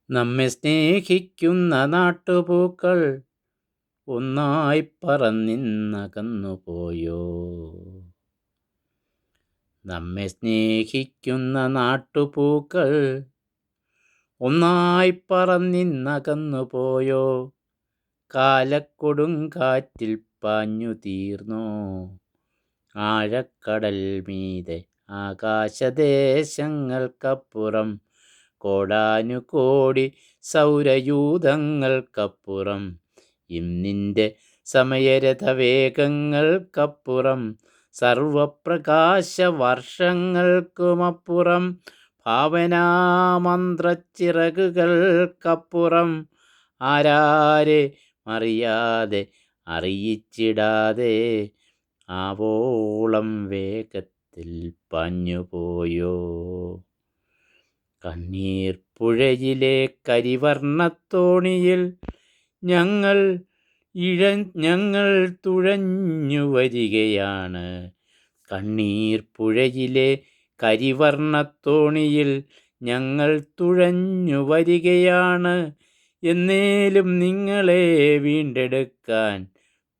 നമ്മെ സ്നേഹിക്കുന്ന നാട്ടുപൂക്കൾ ഒന്നായി പറന്നിന്നകന്നുപോയോ. നമ്മെ സ്നേഹിക്കുന്ന നാട്ടുപൂക്കൾ ഒന്നായി പറന്നിന്നകന്നുപോയോ. കാലക്കൊടുങ്കാറ്റിൽ പാഞ്ഞു തീർന്നോ. ആഴക്കടൽ മീതെ ആകാശദേശങ്ങൾക്കപ്പുറം കോടാനുകോടി സൗരയൂഥങ്ങൾക്കപ്പുറം ഇന്നിൻ്റെ സമയരഥവേഗങ്ങൾക്കപ്പുറം സർവപ്രകാശ വർഷങ്ങൾക്കുമപ്പുറം ഭാവനാമന്ത്രച്ചിറകുകൾക്കപ്പുറം ആരാരെ അറിയാതെ അറിയിച്ചിടാതെ ആവോളം വേഗത്തിൽ പാഞ്ഞുപോയോ. കണ്ണീർ പുഴയിലെ കരിവർണ്ണത്തോണിയിൽ ഞങ്ങൾ തുഴഞ്ഞു വരികയാണ്. കണ്ണീർ പുഴയിലെ കരിവർണ്ണത്തോണിയിൽ ഞങ്ങൾ തുഴഞ്ഞു വരികയാണ്. എന്നേലും നിങ്ങളെ വീണ്ടെടുക്കാൻ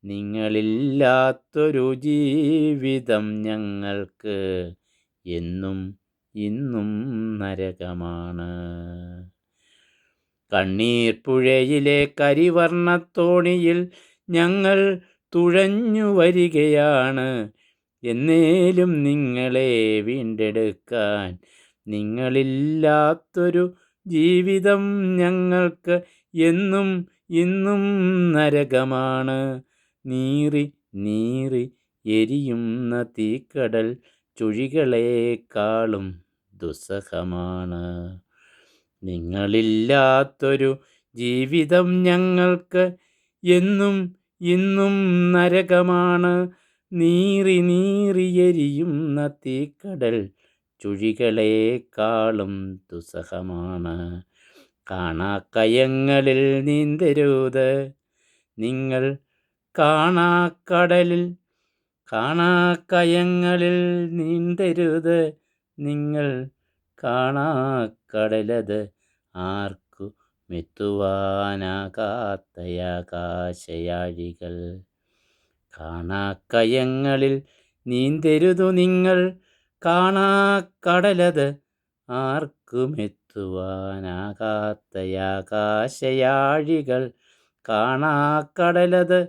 നിങ്ങളില്ലാത്തൊരു ജീവിതം ഞങ്ങൾക്ക് എന്നും ഇന്നും നരകമാണ്. കണ്ണീർ പുഴയിലെ കരിവർണ്ണത്തോണിയിൽ ഞങ്ങൾ തുഴഞ്ഞു വരികയാണ്. എന്നേലും നിങ്ങളെ വീണ്ടെടുക്കാൻ നിങ്ങളില്ലാത്തൊരു ജീവിതം ഞങ്ങൾക്ക് എന്നും ഇന്നും നരകമാണ്. നീറി നീറി എരിയുന്ന തീക്കടൽ ചുഴികളെക്കാളും ദുസ്സഹമാണ്. നിങ്ങളില്ലാത്തൊരു ജീവിതം ഞങ്ങൾക്ക് എന്നും ഇന്നും നരകമാണ്. നീറി നീറി എരിയുന്ന തീക്കടൽ ചുഴികളെക്കാളും ദുസ്സഹമാണ്. കാണാക്കയങ്ങളിൽ നീന്തരുത് നിങ്ങൾ. കാണാക്കയങ്ങളിൽ നീന്തരുത് നിങ്ങൾ. കാണാക്കടലത് ആർക്കുമെത്തുവാനാകാത്തയാകാശയാഴികൾ. കാണാക്കയങ്ങളിൽ നീന്തരുതു നിങ്ങൾ. കാണാക്കടലത് ആർക്കുമെത്തുവാനാകാത്തയാകാശയാഴികൾ. കാണാക്കടലത്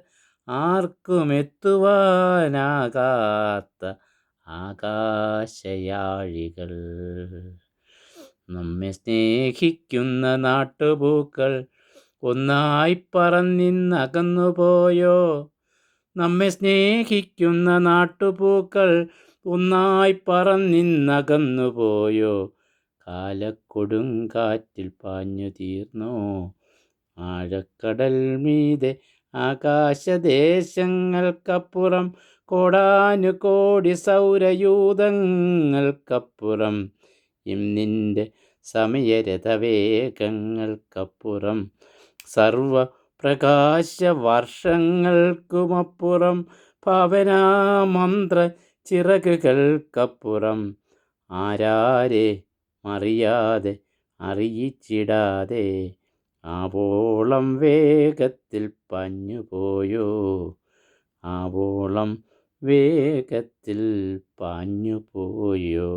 ആർക്കുമെത്തുവാനാകാത്ത ആകാശയാഴികൾ. നമ്മെ സ്നേഹിക്കുന്ന നാട്ടുപൂക്കൾ ഒന്നായി പറന്നിന്നകന്നുപോയോ. നമ്മെ സ്നേഹിക്കുന്ന നാട്ടുപൂക്കൾ ഒന്നായി പറന്നിന്നകന്നുപോയോ. കാലക്കൊടുങ്കാറ്റിൽ പാഞ്ഞു തീർന്നോ. ആഴക്കടൽ മീതെ ആകാശദേശങ്ങൾക്കപ്പുറം കോടാനുകോടി സൗരയൂഥങ്ങൾക്കപ്പുറം ഇന്നിൻ്റെ സമയരഥവേഗങ്ങൾക്കപ്പുറം സർവപ്രകാശ വർഷങ്ങൾക്കുമപ്പുറം ഭാവനാമന്ത്ര ചിറകുകൾക്കപ്പുറം ആരാരെ അറിയാതെ അറിയിച്ചിടാതെ ആവോളം വേഗത്തിൽ പാഞ്ഞുപോയോ. ആവോളം വേഗത്തിൽ പാഞ്ഞുപോയോ.